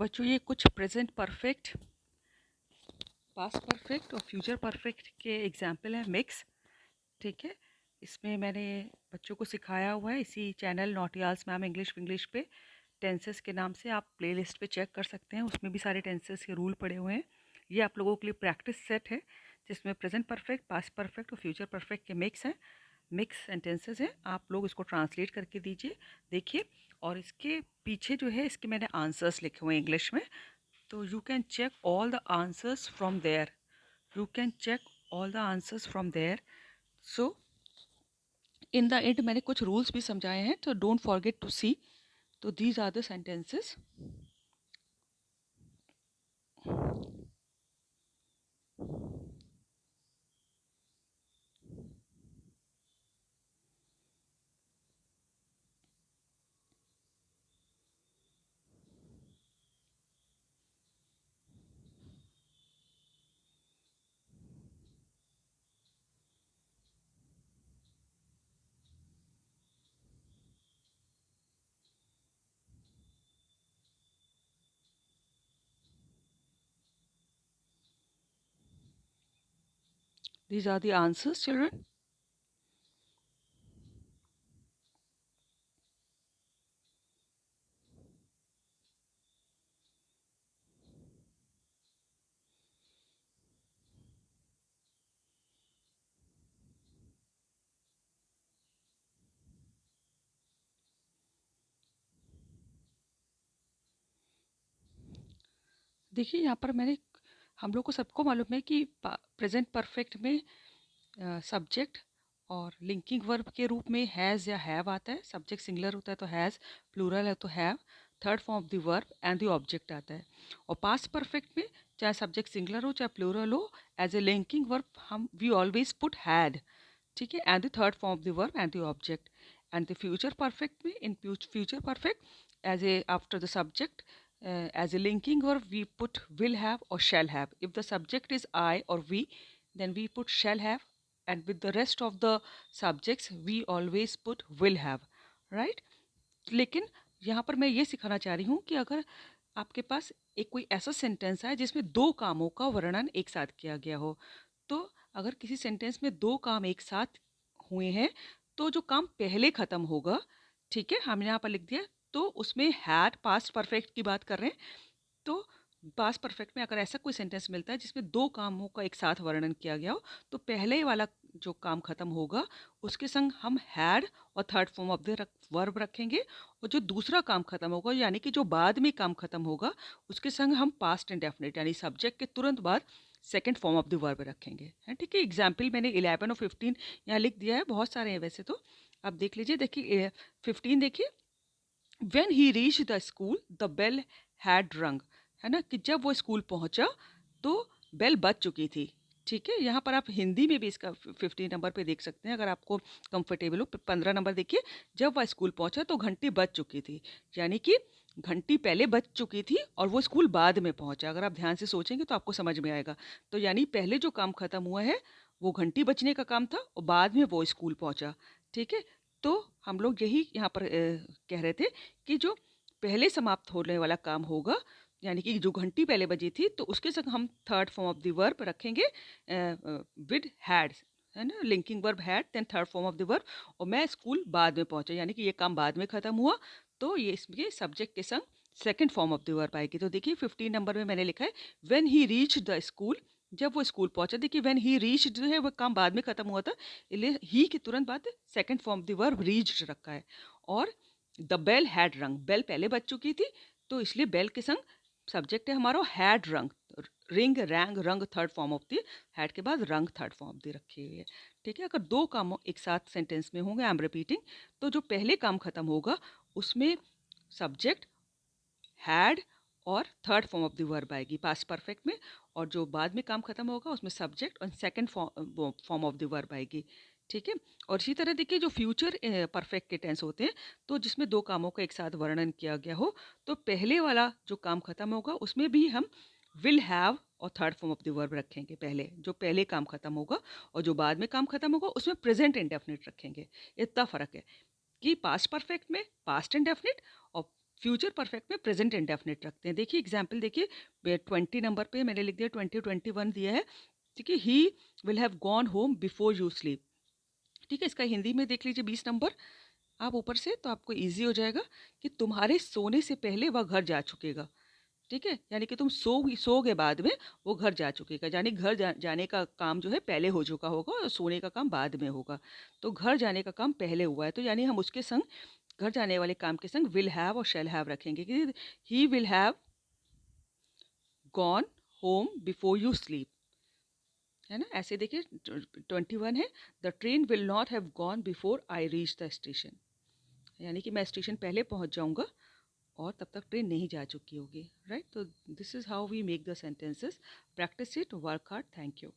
बच्चों ये कुछ प्रेजेंट परफेक्ट, पास्ट परफेक्ट और फ्यूचर परफेक्ट के एग्जाम्पल हैं मिक्स। ठीक है, इसमें मैंने बच्चों को सिखाया हुआ है इसी चैनल नॉटियाल्स मैम इंग्लिश इंग्लिश पे। टेंसेस के नाम से आप प्लेलिस्ट पे चेक कर सकते हैं, उसमें भी सारे टेंसेस के रूल पड़े हुए हैं। ये आप लोगों के लिए प्रैक्टिस सेट है जिसमें प्रेजेंट परफेक्ट, पास्ट परफेक्ट और फ्यूचर परफेक्ट के मिक्स हैं, मिक्स सेंटेंसेस हैं। आप लोग इसको ट्रांसलेट करके दीजिए, देखिए। और इसके पीछे जो है इसके मैंने आंसर्स लिखे हुए हैं इंग्लिश में, तो you can check all the answers from there. You can check all the answers from there. So in the end मैंने कुछ rules भी समझाए हैं, तो don't forget to see. तो these are the sentences. These are the answers, children. देखिए यहाँ पर मैंने, हम लोग को सबको मालूम है कि प्रेजेंट परफेक्ट में सब्जेक्ट और लिंकिंग वर्ब के रूप में हैज़ या हैव आता है। सब्जेक्ट सिंगुलर होता है तो हैज़, प्लूरल है तो have, third form of the verb and the object आता है। और पास्ट परफेक्ट में चाहे सब्जेक्ट सिंगुलर हो चाहे प्लूरल हो, एज ए लिंकिंग वर्ब हम वी ऑलवेज पुट हैड, ठीक है, and the third form of the verb and the object. And the future perfect में, in future perfect, as a after the subject as a linking verb we put will have or shall have. If the subject is I or we, then we put shall have, and with the rest of the subjects we always put will have, right? लेकिन यहाँ पर मैं ये सिखाना चाह रही हूँ कि अगर आपके पास एक कोई ऐसा सेंटेंस है जिसमें दो कामों का वर्णन एक साथ किया गया हो, तो अगर किसी सेंटेंस में दो काम एक साथ हुए हैं तो जो काम पहले ख़त्म होगा, ठीक है, हमने यहाँ पर लिख दिया, तो उसमें हैड, पास्ट परफेक्ट की बात कर रहे हैं। तो पास्ट परफेक्ट में अगर ऐसा कोई सेंटेंस मिलता है जिसमें दो कामों का एक साथ वर्णन किया गया हो, तो पहले वाला जो काम खत्म होगा उसके संग हम हैड और third form of the verb रखेंगे, और जो दूसरा काम खत्म होगा यानी कि जो बाद में काम खत्म होगा उसके संग हम पास्ट इंडेफिनिट यानी सब्जेक्ट के तुरंत बाद second form of the verb रखेंगे, है ठीक है। एग्जाम्पल मैंने 11 और 15 यहाँ लिख दिया है, बहुत सारे हैं वैसे तो, आप देख लीजिए। देखिए 15 देखिए, when he reach the school the bell had rung, है ना, कि जब वो स्कूल पहुंचा तो बेल बज चुकी थी, ठीक है। यहाँ पर आप हिंदी में भी इसका 15 नंबर पे देख सकते हैं अगर आपको कंफर्टेबल हो। 15 नंबर देखिए, जब वह स्कूल पहुंचा तो घंटी बज चुकी थी, यानी कि घंटी पहले बज चुकी थी और वो स्कूल बाद में पहुंचा। अगर आप ध्यान से सोचेंगे तो आपको समझ में आएगा। तो यानी पहले जो काम खत्म हुआ है वो घंटी बजने का काम था और बाद में वो स्कूल पहुंचा, ठीक है। तो हम लोग यही यहाँ पर कह रहे थे कि जो पहले समाप्त होने वाला काम होगा, यानी कि जो घंटी पहले बजी थी, तो उसके संग हम third form of the verb रखेंगे विद हैड, है ना, linking verb had, then third form of the verb. और मैं स्कूल बाद में पहुंचा, यानी कि ये काम बाद में खत्म हुआ, तो ये इसमें सब्जेक्ट के संग second form of the verb आएगी। तो देखिए 15 नंबर में मैंने लिखा है when he reach the school, जब वो स्कूल पहुंचा। देखिए व्हेन ही रीच जो है वो काम बाद में खत्म हुआ था, इसलिए ही के तुरंत बाद second form of the verb reached रखा है। और द बेल हैड रंग, बेल पहले बज चुकी थी तो इसलिए बेल के संग सब्जेक्ट है हमारा हैड रंग, रिंग रैंग रंग third form of the, had के बाद रंग थर्ड फॉर्म ऑफ द रखी हुई है, ठीक है। अगर दो काम एक साथ सेंटेंस में होंगे, आई एम रिपीटिंग, तो जो पहले काम खत्म होगा उसमें सब्जेक्ट हैड और third form of the verb आएगी पास्ट परफेक्ट में, और जो बाद में काम खत्म होगा उसमें सब्जेक्ट और second form of the verb आएगी, ठीक है। और इसी तरह देखिए जो फ्यूचर परफेक्ट के टेंस होते हैं, तो जिसमें दो कामों का एक साथ वर्णन किया गया हो, तो पहले वाला जो काम खत्म होगा उसमें भी हम विल हैव और third form of the verb रखेंगे, पहले जो पहले काम खत्म होगा, और जो बाद में काम खत्म होगा उसमें प्रेजेंट इंडेफिनिट रखेंगे। इतना फर्क है कि पास्ट परफेक्ट में पास्ट इंडेफिनिट और फ्यूचर परफेक्ट में प्रेजेंट इंडेफिनिट रखते हैं। देखिए एग्जाम्पल देखिए, 20 नंबर पे मैंने लिख दिया 2021 दिया है, ठीक है। He will have gone home before you sleep, ठीक है। इसका हिंदी में देख लीजिए 20 नंबर आप ऊपर से, तो आपको इजी हो जाएगा कि तुम्हारे सोने से पहले वह घर जा चुकेगा, ठीक है। यानी कि तुम सोओगे बाद में वो घर जा चुकेगा, यानी घर जाने का काम जो है पहले हो चुका होगा और सोने का काम बाद में होगा। तो घर जाने का काम पहले हुआ है, तो यानी हम उसके संग, घर जाने वाले काम के संग विल हैव और शैल हैव रखेंगे कि he will have gone home before you sleep, है ना। ऐसे देखिए 21 है, the train will not have gone before I reach the station, यानी कि मैं स्टेशन पहले पहुंच जाऊंगा और तब तक ट्रेन नहीं जा चुकी होगी, राइट। तो this is how we make the sentences. Practice it, work hard, thank you.